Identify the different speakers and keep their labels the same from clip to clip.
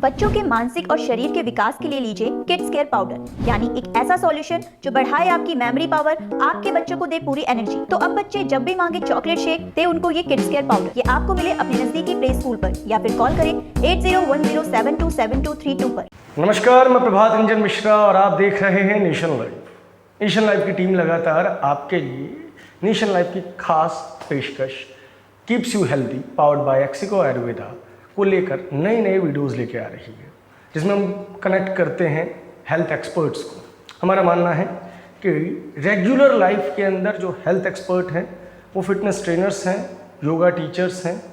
Speaker 1: बच्चों के मानसिक और शरीर के विकास के लिए लीजिए किड्स केयर पाउडर, यानी एक ऐसा सॉल्यूशन जो बढ़ाए आपकी मेमोरी पावर, आपके बच्चों को दे पूरी एनर्जी। तो अब बच्चे जब भी मांगे चॉकलेट शेक, दे उनको ये किड्स केयर पाउडर। ये आपको मिले अपने नजदीकी प्ले स्कूल पर या फिर कॉल करें 8010727232 पर।
Speaker 2: नमस्कार, मैं प्रभात रंजन मिश्रा और आप देख रहे हैं नेशन लाइव। नेशन लाइव की टीम लगातार आपके लिए नेशन लाइव की खास पेशकश keeps you healthy powered by एक्सिको आयुर्वेदा को लेकर नए नए वीडियोस लेके आ रही है, जिसमें हम कनेक्ट करते हैं हेल्थ एक्सपर्ट्स को। हमारा मानना है कि रेगुलर लाइफ के अंदर जो हेल्थ एक्सपर्ट हैं वो फिटनेस ट्रेनर्स हैं, योगा टीचर्स हैं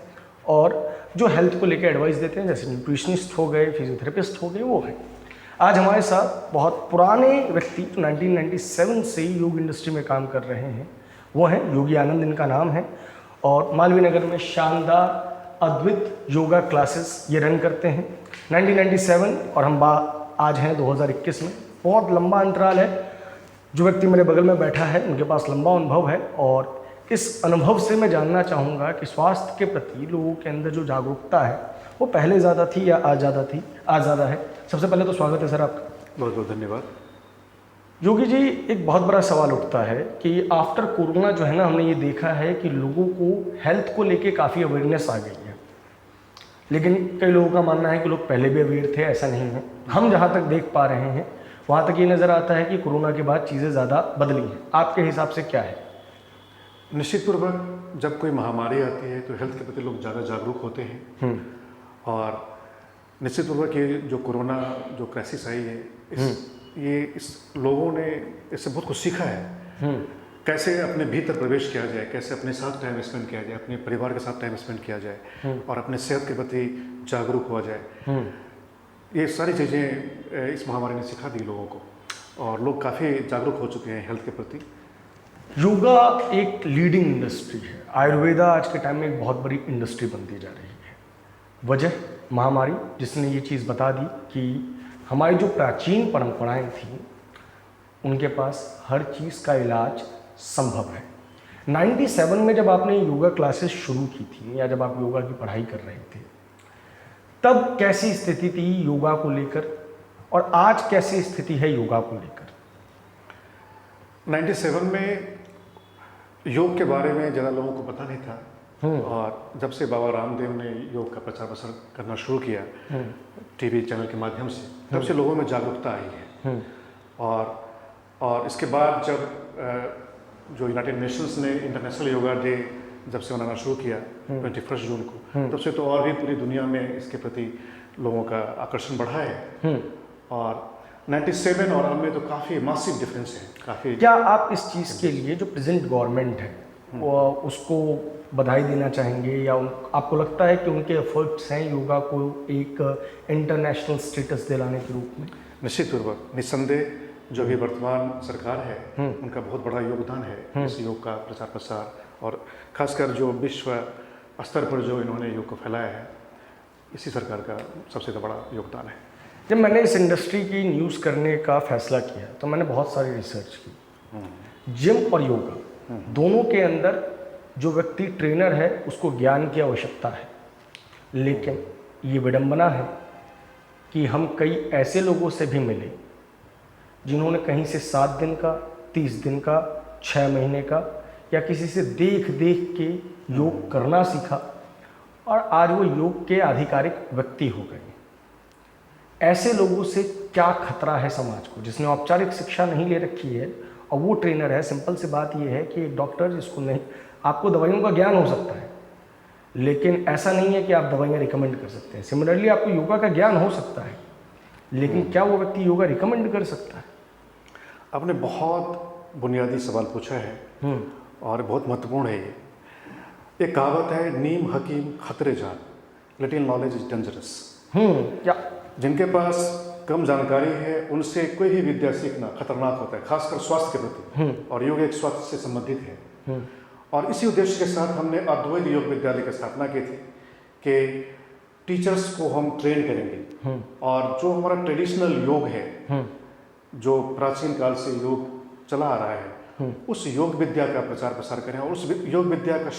Speaker 2: और जो हेल्थ को लेकर एडवाइस देते हैं, जैसे न्यूट्रिशनिस्ट हो गए, फिजियोथेरेपिस्ट हो गए, वो हैं। आज हमारे साथ बहुत पुराने व्यक्ति जो 1997 से योग इंडस्ट्री में काम कर रहे हैं वो हैं योगी आनंद, इनका नाम है, और मालवीय नगर में शानदार अद्वित योगा क्लासेस ये रन करते हैं। 1997 और हम आज हैं 2021 में, बहुत लंबा अंतराल है। जो व्यक्ति मेरे बगल में बैठा है उनके पास लंबा अनुभव है और इस अनुभव से मैं जानना चाहूँगा कि स्वास्थ्य के प्रति लोगों के अंदर जो जागरूकता है वो पहले ज़्यादा थी या आज ज़्यादा है। सबसे पहले तो स्वागत है सर आपका।
Speaker 3: बहुत बहुत धन्यवाद।
Speaker 2: योगी जी, एक बहुत बड़ा सवाल उठता है कि आफ्टर कोरोना जो है ना, हमने ये देखा है कि लोगों को हेल्थ को लेके काफ़ी अवेयरनेस आ गई है, लेकिन कई लोगों का मानना है कि लोग पहले भी अवेयर थे। ऐसा नहीं है। हम जहाँ तक देख पा रहे हैं वहाँ तक ये नज़र आता है कि कोरोना के बाद चीज़ें ज़्यादा बदली हैं। आपके हिसाब से क्या है?
Speaker 3: निश्चित पूर्वक जब कोई महामारी आती है तो हेल्थ के प्रति लोग ज़्यादा जागरूक होते हैं और निश्चित पूर्वक ये जो कोरोना जो क्राइसिस आई है इस लोगों ने इससे बहुत कुछ सीखा है। कैसे अपने भीतर प्रवेश किया जाए, कैसे अपने साथ टाइम स्पेंड किया जाए, अपने परिवार के साथ टाइम स्पेंड किया जाए और अपने सेहत के प्रति जागरूक हुआ जाए। ये सारी चीज़ें इस महामारी ने सिखा दी लोगों को और लोग काफ़ी जागरूक हो चुके हैं हेल्थ के प्रति।
Speaker 2: योगा एक लीडिंग इंडस्ट्री है। आयुर्वेदा आज के टाइम में एक बहुत बड़ी इंडस्ट्री बनती जा रही है। वजह महामारी, जिसने ये चीज़ बता दी कि हमारी जो प्राचीन परंपराएं थीं उनके पास हर चीज़ का इलाज संभव है। 97 में जब आपने योगा क्लासेस शुरू की थी या जब आप योगा की पढ़ाई कर रहे थे, तब कैसी स्थिति थी योगा को लेकर और आज कैसी स्थिति है योगा को लेकर?
Speaker 3: 97 में योग के बारे में ज़्यादा लोगों को पता नहीं था और जब से बाबा रामदेव ने योग का प्रचार प्रसार करना शुरू किया टीवी चैनल के माध्यम से, तब से लोगों में जागरूकता आई है। और इसके बाद जब जो यूनाइटेड नेशंस ने इंटरनेशनल योगा डे जब से मनाना शुरू किया 21 जून को, तब से तो और भी पूरी दुनिया में इसके प्रति लोगों का आकर्षण बढ़ा है। और 97 और अब में तो काफ़ी मासिव डिफरेंस है काफ़ी।
Speaker 2: क्या आप इस चीज़ के लिए जो प्रेजेंट गवर्नमेंट है वो उसको बधाई देना चाहेंगे या आपको लगता है कि उनके एफर्ट्स हैं योगा को एक इंटरनेशनल स्टेटस दिलाने के रूप में?
Speaker 3: निश्चित पूर्वक, निस्संदेह जो भी वर्तमान सरकार है उनका बहुत बड़ा योगदान है इस योग का प्रचार प्रसार और खासकर जो विश्व स्तर पर जो इन्होंने योग को फैलाया है, इसी सरकार का सबसे बड़ा योगदान है।
Speaker 2: जब मैंने इस इंडस्ट्री की न्यूज़ करने का फैसला किया तो मैंने बहुत सारी रिसर्च की। जिम और योगा दोनों के अंदर जो व्यक्ति ट्रेनर है उसको ज्ञान की आवश्यकता है, लेकिन ये विडंबना है कि हम कई ऐसे लोगों से भी मिले जिन्होंने कहीं से 7 दिन का, 30 दिन का, 6 महीने का या किसी से देख के योग करना सीखा और आज वो योग के आधिकारिक व्यक्ति हो गए। ऐसे लोगों से क्या खतरा है समाज को, जिसने औपचारिक शिक्षा नहीं ले रखी है और वो ट्रेनर है? सिंपल सी बात ये है कि एक डॉक्टर जिसको नहीं, आपको दवाइयों का ज्ञान हो सकता है लेकिन ऐसा नहीं है कि आप दवाइयाँ रिकमेंड कर सकते हैं। सिमिलरली आपको योगा का ज्ञान हो सकता है लेकिन क्या वो व्यक्ति योगा रिकमेंड कर सकता है?
Speaker 3: आपने बहुत बुनियादी सवाल पूछा है और बहुत महत्वपूर्ण है ये। एक कहावत है, नीम हकीम खतरे जान, लिटिल नॉलेज इज डेंजरस।
Speaker 2: या
Speaker 3: जिनके पास कम जानकारी है उनसे कोई भी विद्या सीखना खतरनाक होता है, खासकर स्वास्थ्य के प्रति। और योग एक स्वास्थ्य से संबंधित है और इसी उद्देश्य के साथ हमने अद्वैत योग विद्यालय की स्थापना की थी कि टीचर्स को हम ट्रेन करेंगे और जो हमारा ट्रेडिशनल योग है, जो प्राचीन काल से योग चला आ रहा है, उस योग विद्या का प्रचार प्रसार करें और उस योग विद्या का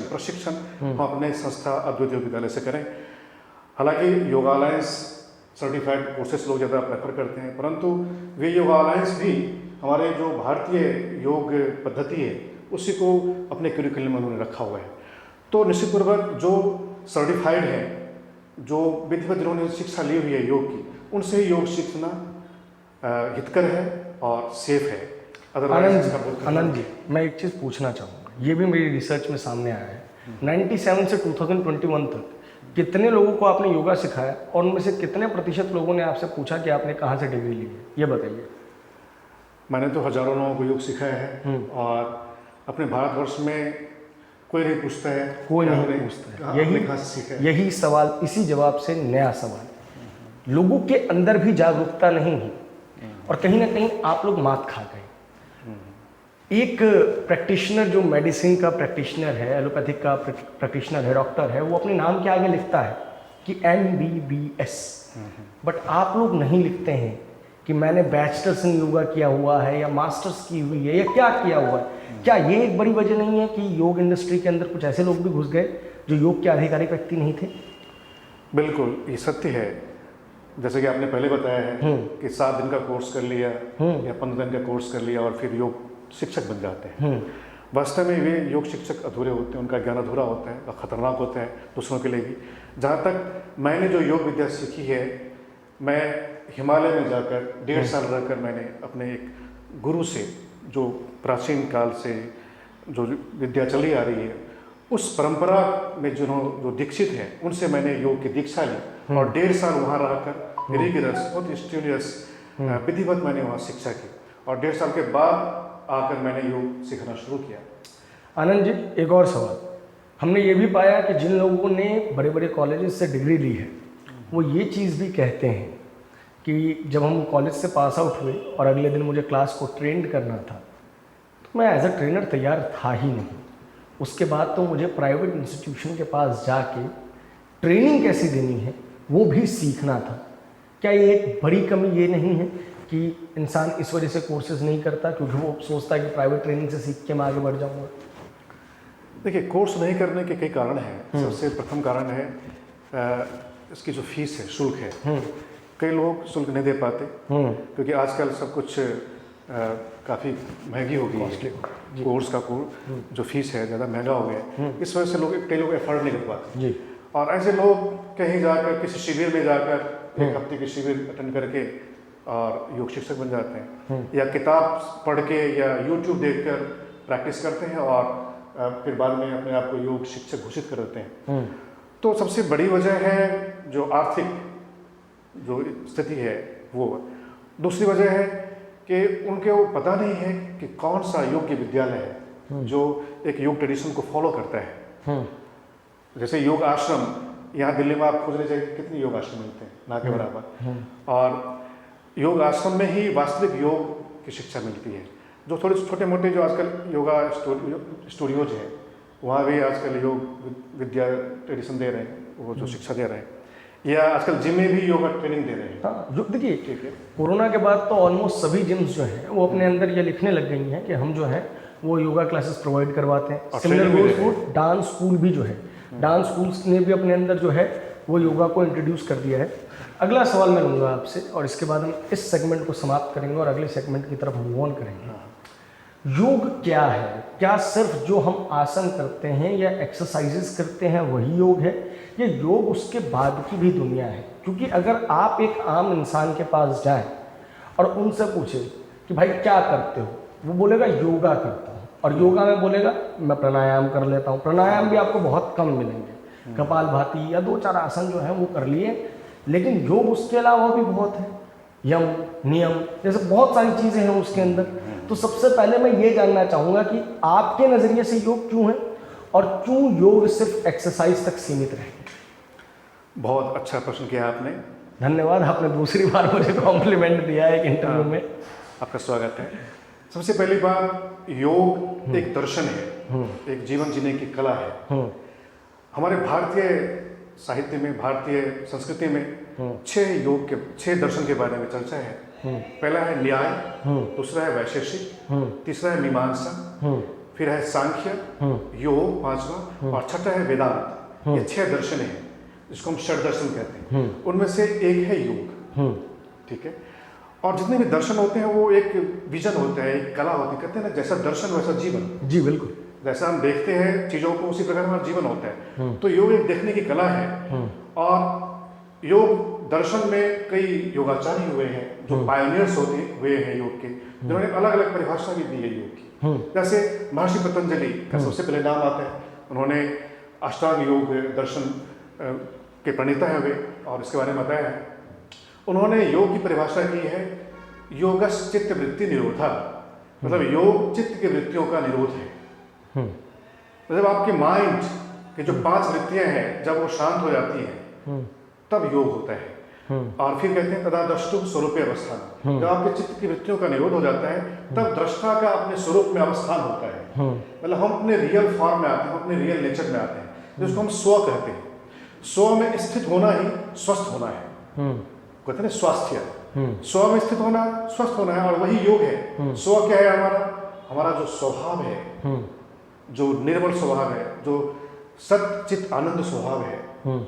Speaker 3: प्रशिक्षण हम अपने संस्था अद्वैत योग विद्यालय से करें। हालांकि योगा अलायंस सर्टिफाइड कोर्सेस लोग ज़्यादा प्रेफर करते हैं, परंतु वे योग अलायंस भी हमारे जो भारतीय योग पद्धति है उसी को अपने करिकुलम में उन्होंने रखा हुआ है। तो निश्चितपूर्वक जो सर्टिफाइड है, जो विधिवत जिन्होंने शिक्षा ली हुई है योग की, उनसे ही योग सीखना हितकर है और सेफ है।
Speaker 2: आनंद जी, मैं एक चीज़ पूछना चाहूँगा, ये भी मेरी रिसर्च में सामने आया है। 97 से 2021 तक कितने लोगों को आपने योगा सिखाया और उनमें से कितने प्रतिशत लोगों ने आपसे पूछा कि आपने कहाँ से डिग्री ली है, ये बताइए।
Speaker 3: मैंने तो हजारों लोगों को योग सिखाया है और अपने भारतवर्ष में कोई नहीं पूछता है,
Speaker 2: कोई नहीं पूछता है। यही सवाल, इसी जवाब से नया सवाल, लोगों के अंदर भी जागरूकता नहीं है और कहीं ना कहीं आप लोग मात खा गए। एक प्रैक्टिशनर जो मेडिसिन का प्रैक्टिशनर है, एलोपैथिक का प्रैक्टिशनर है, डॉक्टर है, वो अपने नाम के आगे लिखता है कि MBBS, बट आप लोग नहीं लिखते हैं कि मैंने बैचलर्स इन योगा किया हुआ है या मास्टर्स की हुई है या क्या किया हुआ है। क्या ये एक बड़ी वजह नहीं है कि योग इंडस्ट्री के अंदर कुछ ऐसे लोग भी घुस गए जो योग के आधिकारिक व्यक्ति नहीं थे?
Speaker 3: बिल्कुल, ये सत्य है। जैसे कि आपने पहले बताया है कि 7 दिन का कोर्स कर लिया या 15 दिन का कोर्स कर लिया और फिर योग शिक्षक बन जाते हैं। वास्तव में वे योग शिक्षक अधूरे होते हैं, उनका ज्ञान अधूरा होता है और ख़तरनाक होता है दूसरों के लिए भी। जहाँ तक मैंने जो योग विद्या सीखी है, मैं हिमालय में जाकर 1.5 साल रहकर मैंने अपने एक गुरु से, जो प्राचीन काल से जो विद्या चली आ रही है, उस परंपरा में जो दीक्षित हैं, उनसे मैंने योग की दीक्षा ली और 1.5 साल वहाँ रहकर रिगिरस, बहुत स्टूडियस, विधिवत मैंने वहाँ शिक्षा की और 1.5 साल के बाद आकर मैंने योग सीखना शुरू किया।
Speaker 2: आनंद जी, एक और सवाल, हमने ये भी पाया कि जिन लोगों ने बड़े बड़े कॉलेजेस से डिग्री ली है, वो ये चीज़ भी कहते हैं कि जब हम कॉलेज से पास आउट हुए और अगले दिन मुझे क्लास को ट्रेंड करना था, तो मैं एज अ ट्रेनर तैयार था ही नहीं। उसके बाद तो मुझे प्राइवेट इंस्टीट्यूशन के पास जाके ट्रेनिंग कैसी देनी है वो भी सीखना था। क्या ये एक बड़ी कमी ये नहीं है कि इंसान इस वजह से कोर्सेज नहीं करता क्योंकि वो सोचता है कि प्राइवेट ट्रेनिंग से सीख के मैं आगे बढ़ जाऊँगा?
Speaker 3: देखिए, कोर्स नहीं करने के कई कारण हैं। सबसे प्रथम कारण है इसकी जो फीस है, शुल्क है। कई लोग शुल्क नहीं दे पाते क्योंकि आजकल सब कुछ काफ़ी महंगी हो गई है। कोर्स का जो फीस है ज़्यादा महंगा हो गया, इस वजह से कई लोग एफर्ड नहीं कर पाते और ऐसे लोग कहीं जाकर किसी शिविर में जाकर 1 हफ्ते की शिविर अटेंड करके और योग शिक्षक बन जाते हैं, या किताब पढ़ के या YouTube देखकर प्रैक्टिस करते हैं और फिर बाद में अपने आप को योग शिक्षक घोषित कर देते हैं। तो सबसे बड़ी वजह है जो आर्थिक जो स्थिति है वो। दूसरी वजह है कि उनके वो पता नहीं है कि कौन सा योग विद्यालय है जो एक योग ट्रेडिशन को फॉलो करता है। जैसे योग आश्रम, यहाँ दिल्ली में आप खोजने जाइए कितने योग आश्रम मिलते हैं, ना के बराबर। और योग आश्रम में ही वास्तविक योग की शिक्षा मिलती है। जो थोड़े छोटे मोटे जो आजकल योगा स्टूडियोज हैं, वहाँ भी आजकल योग विद्या ट्रेडिशन दे रहे हैं, वो जो शिक्षा दे रहे हैं, या आजकल जिम में भी योगा ट्रेनिंग दे रहे हैं।
Speaker 2: हाँ, जो देखिए, ठीक है, कोरोना के बाद तो ऑलमोस्ट सभी जिम्स जो हैं वो अपने अंदर ये लिखने लग गई हैं कि हम जो है वो योगा क्लासेस प्रोवाइड करवाते हैं। सिमिलर डांस स्कूल भी जो है, डांस स्कूल्स ने भी अपने अंदर जो है वो योगा को इंट्रोड्यूस कर दिया है। अगला सवाल मैं लूँगा आपसे और इसके बाद हम इस सेगमेंट को समाप्त करेंगे और अगले सेगमेंट की तरफ मूव ऑन करेंगे। योग क्या है? क्या सिर्फ जो हम आसन करते हैं या एक्सरसाइजेस करते हैं वही योग है, या योग उसके बाद की भी दुनिया है? क्योंकि अगर आप एक आम इंसान के पास जाएं और उनसे पूछें कि भाई क्या करते हो, वो बोलेगा योगा करता हूँ, और योगा में बोलेगा मैं प्राणायाम कर लेता हूँ। प्राणायाम भी आपको बहुत कम मिलेंगे, कपालभाति या 2-4 आसन जो है वो कर लिए, लेकिन योग उसके अलावा भी बहुत है, यम नियम जैसे बहुत सारी चीज़ें हैं उसके अंदर। तो सबसे पहले मैं ये जानना चाहूँगा कि आपके नज़रिए से योग क्यों है और क्यों योग सिर्फ एक्सरसाइज तक सीमित रहे?
Speaker 3: बहुत अच्छा प्रश्न किया आपने,
Speaker 2: धन्यवाद। आपने दूसरी बार मुझे कॉम्प्लीमेंट दिया है एक इंटरव्यू में।
Speaker 3: आपका स्वागत है। सबसे पहली बात, योग एक दर्शन है, एक जीवन जीने की कला है। हमारे भारतीय साहित्य में, भारतीय संस्कृति में 6 दर्शन के बारे में चर्चा है। पहला है न्याय, दूसरा है वैशेषिक, तीसरा है मीमांसा, फिर है सांख्य, योग 5वां, और छठा है वेदांत। ये 6 दर्शन हैं जिसको हम षड दर्शन कहते हैं, उनमें से एक है योग। ठीक है। और जितने भी दर्शन होते हैं वो एक विजन होता है, एक कला होती है। कहते हैं ना, जैसा दर्शन वैसा जीवन।
Speaker 2: जी बिल्कुल।
Speaker 3: जैसा हम देखते हैं चीज़ों को, उसी प्रकार हमारा जीवन होता है। तो योग एक देखने की कला है। और योग दर्शन में कई योगाचार्य हुए हैं जो पायोनियर्स होते हुए हैं योग के, जिन्होंने अलग अलग परिभाषा भी दी है योग की। जैसे महर्षि पतंजलि का सबसे पहले नाम आता है। उन्होंने अष्टांग योग दर्शन के प्रणेता है वे, और इसके बारे में बताया है। उन्होंने योग की परिभाषा की है योगस चित्त वृत्ति निरोधा, मतलब योग चित्त की वृत्तियों का निरोध है। मतलब आपके माइंड की जो 5 वृत्तियां हैं, जब वो शांत हो जाती हैं तब योग होता है। और फिर कहते हैं तदा द्रष्टु स्वरूपे अवस्थान, जब आपके चित्त की वृत्तियों का निरोध हो जाता है तब दृष्टा का अपने स्वरूप में अवस्थान होता है। मतलब हम अपने रियल फॉर्म में आते हैं, अपने रियल नेचर में आते हैं, जिसको हम स्व कहते हैं। स्व में स्थित होना ही स्वस्थ होना है। कहते हैं स्वास्थ्य, स्व में स्थित होना, स्वस्थ होना है, और वही योग है। स्व क्या है? हमारा जो स्वभाव है, जो निर्मल स्वभाव है, जो सच्चित आनंद स्वभाव है।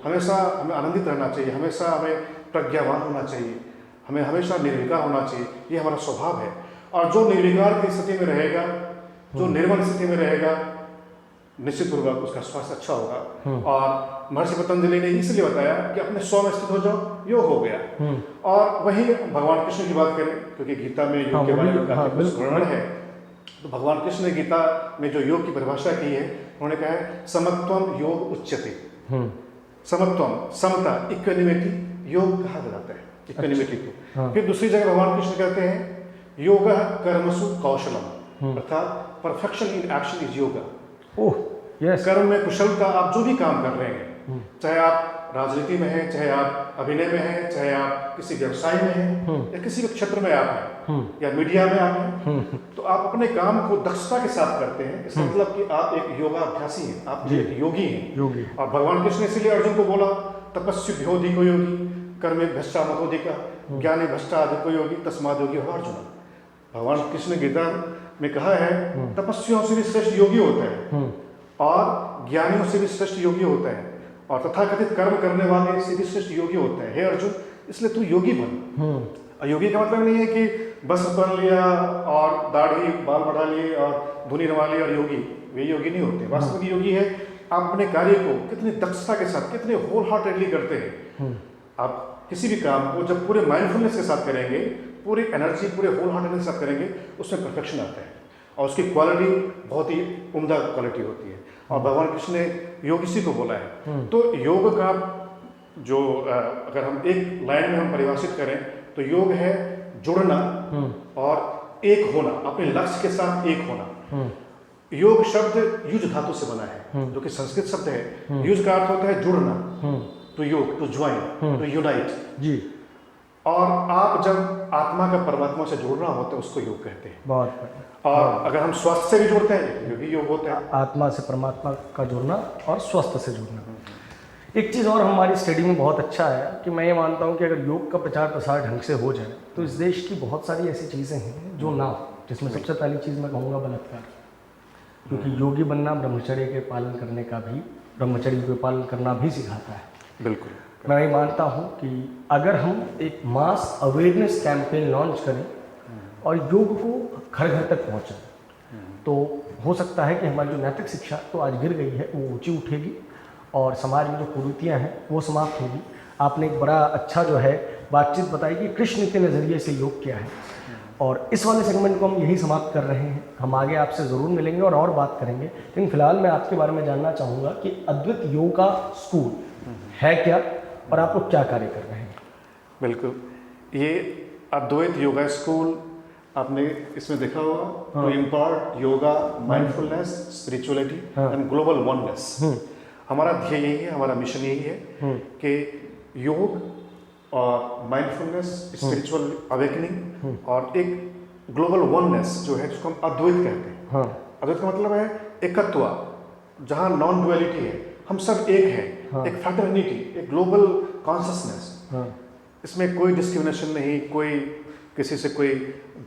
Speaker 3: हमेशा हमें आनंदित रहना चाहिए, हमेशा हमें प्रज्ञावान होना चाहिए, हमें हमेशा निर्विकार होना चाहिए। ये हमारा स्वभाव है। और जो निर्विकार की स्थिति में रहेगा, जो निर्मल स्थिति में रहेगा, निश्चित रूप से उसका स्वास्थ्य अच्छा होगा। और महर्षि पतंजलि ने इसलिए बताया कि अपने स्व में स्थित हो जाओ, योग हो गया। और वही भगवान कृष्ण की बात करें, क्योंकि गीता में योग के बारे में काफी कुछ वर्णन है। तो भगवान कृष्ण ने गीता में जो योग की परिभाषा की है, उन्होंने कहा है समत्वम योग उच्यते। समत्वम, समता, इक्विनिमिटी योग कहा जाता है, इक्विनिमिटी को। फिर दूसरी जगह भगवान कृष्ण कहते हैं योग कर्मसु कौशलम, अर्थात perfection in action is yoga. कर्म में कुशलता, आप जो भी काम कर रहे हैं, चाहे आप राजनीति में हैं, चाहे आप अभिनय में हैं, चाहे आप किसी व्यवसाय में हैं, या किसी भी क्षेत्र में आप हैं, या मीडिया में आप हैं, तो आप अपने काम को दक्षता के साथ करते हैं। इसका मतलब कि आप एक योगाभ्यासी हैं, आप एक योगी हैं। और भगवान कृष्ण ने इसलिए अर्जुन को बोला तपस्विभ्योऽधिको योगी कर्मे भ्रष्टामतोऽधिकः ज्ञाने भ्रष्टाधिको योगी तस्माद् योगी भव अर्जुन। भगवान कृष्ण ने गीता में कहा है तपस्वियों से भी श्रेष्ठ योगी होता है, और ज्ञानियों से भी श्रेष्ठ योगी होता है, और तथाकथित कर्म करने वाले से भी श्रेष्ठ योगी होता है। हे अर्जुन, इसलिए तू योगी बन। योगी का मतलब नहीं है कि बस बन लिया और दाढ़ी बाल बढ़ा लिए और धुनी रवा ली और योगी, वे योगी नहीं होते। वास्तविक योगी है आप अपने कार्य को कितनी दक्षता के साथ, कितने होल हार्टेडली करते हैं। आप किसी भी काम को जब पूरे माइंडफुलनेस के साथ करेंगे, पूरी एनर्जी, पूरे होल हार्टेडनेस के साथ करेंगे, उसमें परफेक्शन आता है, और उसकी क्वालिटी बहुत ही उम्दा क्वालिटी होती है। और भगवान कृष्ण ने योग इसी को बोला है। तो योग का जो अगर हम एक लाइन में हम परिभाषित करें तो योग है जुड़ना और एक होना, अपने लक्ष्य के साथ एक होना। योग शब्द युज धातु से बना है, जो कि संस्कृत शब्द है। युज का अर्थ होता है जुड़ना, टू योग, टू ज्वाइन, टू यूनाइट जी। और आप जब आत्मा का परमात्मा से जुड़ना होता है उसको योग कहते हैं। बहुत। और अगर हम स्वस्थ से भी जुड़ते हैं ये भी योग होता है।
Speaker 2: आत्मा से परमात्मा का जुड़ना और स्वस्थ से जुड़ना। एक चीज़ और हमारी स्टडी में बहुत अच्छा है कि मैं ये मानता हूँ कि अगर योग का प्रचार प्रसार ढंग से हो जाए तो इस देश की बहुत सारी ऐसी चीज़ें हैं जो ना हो, जिसमें सबसे पहली चीज़ मैं कहूँगा बलात्कार। क्योंकि योगी बनना ब्रह्मचर्य के पालन करने का भी, ब्रह्मचर्य के पालन करना भी सिखाता है।
Speaker 3: बिल्कुल।
Speaker 2: मैं ये मानता हूँ कि अगर हम एक मास अवेयरनेस कैंपेन लॉन्च करें और योग को घर घर तक पहुँचाएं तो हो सकता है कि हमारी जो नैतिक शिक्षा तो आज गिर गई है वो ऊंची उठेगी और समाज में जो कुरीतियाँ हैं वो समाप्त होगी। आपने एक बड़ा अच्छा जो है बातचीत बताई कि कृष्ण के नज़रिए से योग क्या है, और इस वाले सेगमेंट को हम यही समाप्त कर रहे हैं। हम आगे आपसे ज़रूर मिलेंगे और बात करेंगे, लेकिन फिलहाल मैं आपके बारे में जानना चाहूँगा कि अद्वैत योगा स्कूल है क्या और आप लोग क्या कार्य कर रहे हैं।
Speaker 3: बिल्कुल, ये अद्वैत योगा स्कूल आपने इसमें देखा होगा, to impart yoga, mindfulness, spirituality and global oneness. हमारा ध्येय यही है, हमारा मिशन यही है कि योग और माइंडफुलनेस, स्पिरिचुअल अवेकनिंग और एक ग्लोबल वननेस जो है जिसको हम अद्वैत कहते हैं। अद्वैत का मतलब है एकत्व, जहाँ नॉन डुअलिटी है, हम सब एक हैं, एक फ्रैटर्निटी, एक ग्लोबल कॉन्शसनेस। इसमें कोई डिस्क्रिमिनेशन नहीं, कोई किसी से कोई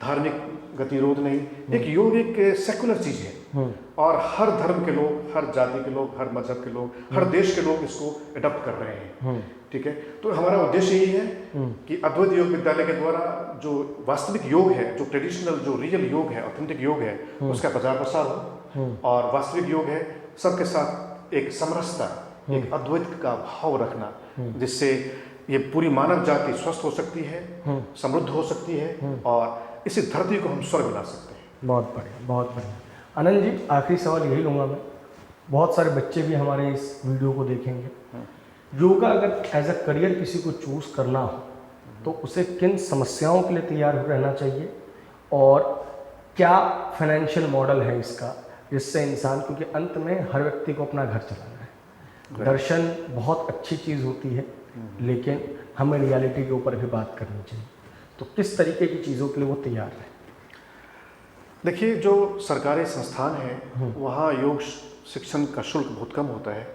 Speaker 3: धार्मिक गतिरोध नहीं। एक योग एक सेकुलर चीज़ है और हर धर्म के लोग, हर जाति के लोग, हर मजहब के लोग, हर देश के लोग इसको अडॉप्ट कर रहे हैं। ठीक है, तो हमारा उद्देश्य यही है कि अद्वैत योग विद्यालय के द्वारा जो वास्तविक योग है, जो ट्रेडिशनल, जो रियल योग है, ऑथेंटिक योग है, उसका प्रचार प्रसार हो और वास्तविक योग है सबके साथ एक समरसता, एक अद्वैत का भाव रखना, जिससे ये पूरी मानव जाति स्वस्थ हो सकती है, समृद्ध हो सकती है और इसी धरती को हम स्वर्ग बना सकते हैं।
Speaker 2: बहुत बढ़िया, बहुत बढ़िया। आनंद जी, आखिरी सवाल यही लूँगा मैं, बहुत सारे बच्चे भी हमारे इस वीडियो को देखेंगे। योगा अगर एज अ करियर किसी को चूज़ करना हो तो उसे किन समस्याओं के लिए तैयार रहना चाहिए और क्या फाइनेंशियल मॉडल है इसका, जिससे इंसान, क्योंकि अंत में हर व्यक्ति को अपना घर चलाना है। दर्शन बहुत अच्छी चीज़ होती है लेकिन हमें रियलिटी के ऊपर भी बात करनी चाहिए, तो किस तरीके की चीज़ों के लिए वो तैयार है?
Speaker 3: देखिए, जो सरकारी संस्थान है वहाँ योग शिक्षण का शुल्क बहुत कम होता है,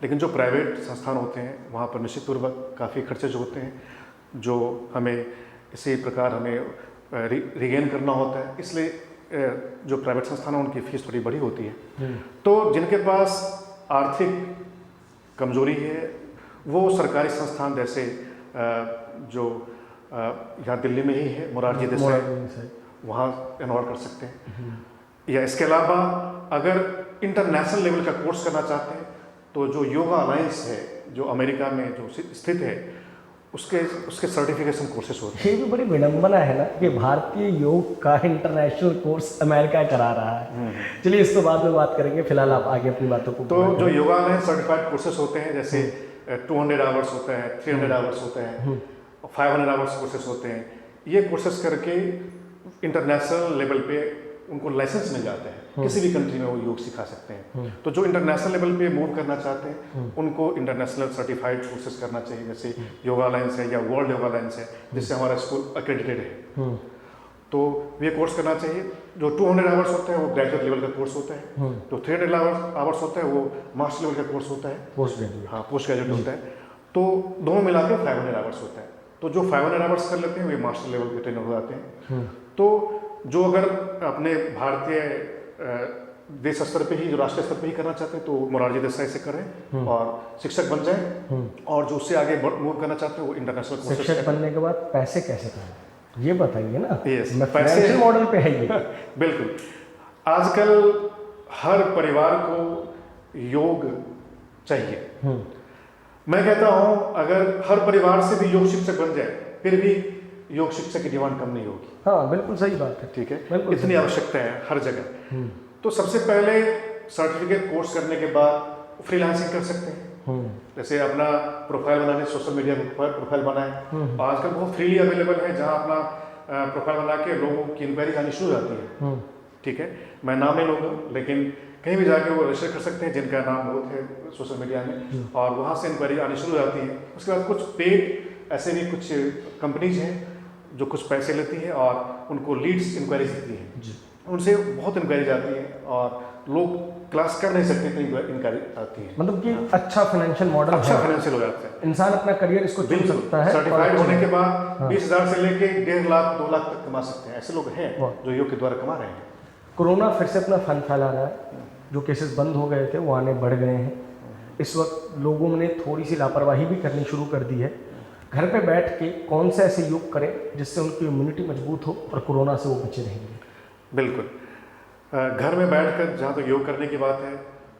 Speaker 3: लेकिन जो प्राइवेट संस्थान होते हैं वहाँ पर निश्चित पूर्वक काफ़ी खर्चे जो होते हैं, जो हमें इसी प्रकार हमें रिगेन करना होता है, इसलिए जो प्राइवेट संस्थान है उनकी फीस थोड़ी बड़ी होती है। तो जिनके पास आर्थिक कमजोरी है वो सरकारी संस्थान जैसे जो यहाँ दिल्ली में ही है मोरारजी देसाई, वहाँ एनरोल कर सकते हैं। या इसके अलावा अगर इंटरनेशनल लेवल का कोर्स करना चाहते हैं तो जो योगा अलायंस है, जो अमेरिका में जो स्थित है, उसके सर्टिफिकेशन कोर्सेज होते हैं।
Speaker 2: ये भी बड़ी विडंबना है ना कि भारतीय योग का इंटरनेशनल कोर्स अमेरिका करा रहा है। चलिए इस तो बाद में बात करेंगे, फिलहाल आप आगे अपनी बातों को।
Speaker 3: तो जो योगा अलायंस सर्टिफाइड कोर्सेज होते हैं, जैसे 200 आवर्स होता है, 300 आवर्स होता है, 500 आवर्स कोर्सेज होते हैं, ये कोर्सेज करके इंटरनेशनल लेवल पे उनको लाइसेंस मिल जाता है, किसी भी कंट्री में वो योग सिखा सकते हैं। तो जो इंटरनेशनल लेवल पे मूव करना चाहते हैं उनको इंटरनेशनल सर्टिफाइड कोर्सेज करना चाहिए, जैसे योगा अलायंस है या वर्ल्ड योगा अलायंस है, जिससे हमारा स्कूल एक्रेडिटेड है। तो ये कोर्स करना चाहिए। जो 200 आवर्स होता है वो ग्रेजुएट लेवल का कोर्स होता है, जो 300 आवर्स होता है वो मास्टर लेवल का कोर्स होता है, पोस्ट ग्रेजुएट होता है। तो दोनों मिला के 500 आवर्स होता है। तो जो 500 आवर्स कर लेते हैं वे मास्टर लेवल के ट्रेनर हो जाते हैं। तो जो अगर अपने भारतीय देश स्तर पे ही, जो राष्ट्रीय स्तर पे ही करना चाहते हैं तो मोरारजी देसाई से करें और शिक्षक बन जाएं, और जो उससे आगे मूव करना चाहते हैं वो इंटरनेशनल कोर्सेज।
Speaker 2: शिक्षक बनने के बाद पैसे कैसे करें ये बताइए ना।
Speaker 3: यस,
Speaker 2: पैसे मॉडल पे है ये।
Speaker 3: बिल्कुल, आजकल हर परिवार को योग चाहिए। मैं कहता हूँ अगर हर परिवार से भी योग शिक्षक बन जाए फिर भी योग शिक्षक की डिमांड कम नहीं होगी।
Speaker 2: हाँ, बिल्कुल सही बात है।
Speaker 3: ठीक है, इतनी आवश्यकता है हर जगह। तो सबसे पहले सर्टिफिकेट कोर्स करने के बाद फ्रीलांसिंग कर सकते हैं। जैसे अपना प्रोफाइल बनाने, सोशल मीडिया पर प्रोफाइल बनाएं। आजकल बहुत फ्रीली अवेलेबल है, जहाँ अपना प्रोफाइल बना के लोगों की इंक्वायरी आनी शुरू हो जाती है। ठीक है, मैं नाम नहीं लूँगा, लेकिन कहीं भी जाके वो रजिस्टर कर सकते हैं जिनका नाम बहुत है सोशल मीडिया में, और वहाँ से इंक्वायरी आनी शुरू हो जाती है। उसके बाद कुछ पेड ऐसे भी कुछ कंपनीज हैं जो कुछ पैसे लेती है और उनको लीड्स इंक्वायरीज देती है, उनसे बहुत इंक्वायरी जाती है और लोग क्लास कर नहीं सकते तो इंक्वायरी आती है।
Speaker 2: मतलब कि अच्छा फाइनेंशियल मॉडल,
Speaker 3: अच्छा फाइनेंशियल हो जाता है,
Speaker 2: इंसान अपना करियर इसको चुन सकता है।
Speaker 3: सर्टिफाइड होने के बाद 20,000 से लेके 1.5 लाख 2 लाख तक कमा सकते हैं। ऐसे लोग हैं जो योग के द्वारा कमा रहे हैं।
Speaker 2: कोरोना फिर से अपना फन फैला रहा है, जो केसेस बंद हो गए थे वो आने बढ़ गए हैं। इस वक्त लोगों ने थोड़ी सी लापरवाही भी करनी शुरू कर दी है। घर पे बैठ के कौन से ऐसे योग करें जिससे उनकी इम्यूनिटी मजबूत हो और कोरोना से वो बचे रहेंगे?
Speaker 3: बिल्कुल, घर में बैठकर जहाँ तक योग करने की बात है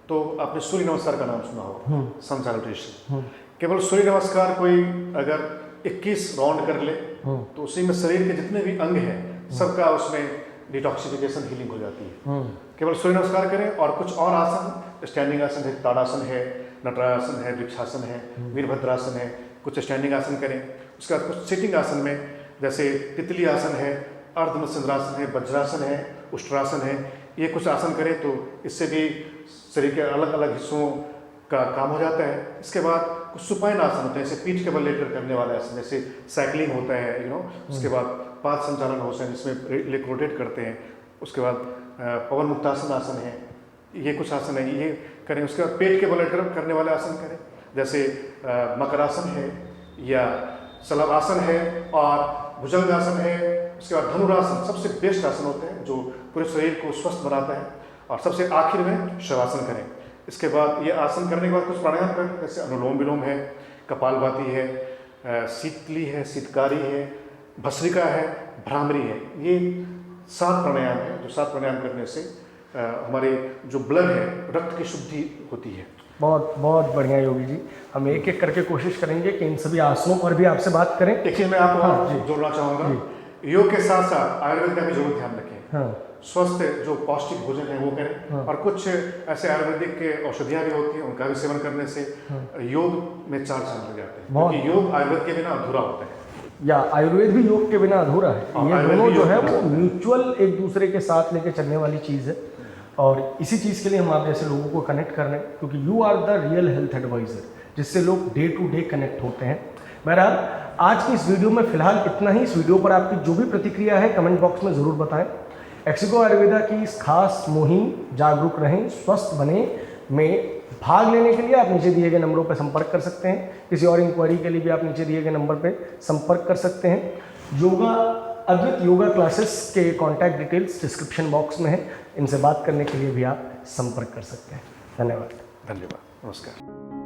Speaker 3: तो आपने सूर्य नमस्कार का नाम सुना होगा, सन सैल्यूटेशन। केवल सूर्य नमस्कार कोई अगर 21 राउंड कर ले तो उसी में शरीर के जितने भी अंग हैं सबका उसमें डिटॉक्सिफिकेशन, हीलिंग हो जाती है। केवल सूर्य नमस्कार करें और कुछ और आसन, स्टैंडिंग आसन है, ताड़ासन है, नटरासन है, वृक्षासन है, वीरभद्रासन है, कुछ स्टैंडिंग आसन करें। उसके बाद कुछ सिटिंग आसन में जैसे तितली आसन है, अर्धमत्स्यन्द्रासन है, वज्रासन है, उष्ट्रासन है, ये कुछ आसन करें तो इससे भी शरीर के अलग अलग हिस्सों का काम हो जाता है। इसके बाद कुछ सुपाइन आसन होते हैं, जैसे पीठ के बल लेकर करने वाले आसन, जैसे साइकिलिंग होता है उसके बाद पाद संचालन होता है जिसमें लेग रोटेट करते हैं। उसके बाद पवन मुक्तासन आसन है, ये कुछ आसन है, ये करें। उसके बाद पेट के बल लेकर करने वाले आसन करें, जैसे मकरासन है या शलभासन है और भुजंगासन है, उसके बाद धनुरासन सबसे बेस्ट आसन होते हैं जो पूरे शरीर को स्वस्थ बनाता है। और सबसे आखिर में शवासन करें। इसके बाद ये आसन करने के बाद कुछ प्राणायाम करें, जैसे अनुलोम विलोम है, कपालभाति है, शीतली है, शीतकारी है, भस्त्रिका है, भ्रामरी है। ये 7 प्राणायाम है जो 7 प्राणायाम करने से हमारे जो ब्लड है, रक्त की शुद्धि होती है।
Speaker 2: बहुत बहुत बढ़िया योगी जी। हम एक एक करके कोशिश करेंगे कि इन सभी आसनों पर भी आपसे बात करें।
Speaker 3: एक चीज़ मैं आपको जोड़ना चाहूँगा, योग के साथ साथ आयुर्वेद का भी जरूर ध्यान रखें।
Speaker 2: हाँ,
Speaker 3: स्वस्थ जो पौष्टिक भोजन है वो करें।
Speaker 2: हाँ।
Speaker 3: और कुछ ऐसे आयुर्वेदिक के औषधियाँ भी होती हैं, उनका भी सेवन करने से योग में 4 चांद लग जाते हैं, क्योंकि योग आयुर्वेद के बिना अधूरा होता है।
Speaker 2: या आयुर्वेद भी योग के बिना अधूरा है। ये
Speaker 3: आयुर्वेद
Speaker 2: दोनों
Speaker 3: भी
Speaker 2: जो
Speaker 3: योग
Speaker 2: है
Speaker 3: के
Speaker 2: वो
Speaker 3: बिना
Speaker 2: म्यूचुअल एक दूसरे के साथ लेके चलने वाली चीज़ है। और इसी चीज़ के लिए हम आप जैसे लोगों को कनेक्ट कर रहे हैं, क्योंकि you are the real health adviser, जिससे लोग डे टू डे कनेक्ट होते हैं। बहरहाल आज की इस वीडियो में फिलहाल इतना ही। इस वीडियो पर आपकी जो भी प्रतिक्रिया है कमेंट बॉक्स में ज़रूर बताएं। एक्सिगो आयुर्वेदा की इस खास मुहिम जागरूक रहें, स्वस्थ बने में भाग लेने के लिए आप नीचे दिए गए नंबरों पर संपर्क कर सकते हैं। किसी और इंक्वायरी के लिए भी आप नीचे दिए गए नंबर पर संपर्क कर सकते हैं। योगा अद्वित योगा क्लासेस के कॉन्टैक्ट डिटेल्स डिस्क्रिप्शन बॉक्स में है, इनसे बात करने के लिए भी आप संपर्क कर सकते हैं। धन्यवाद।
Speaker 3: धन्यवाद, नमस्कार।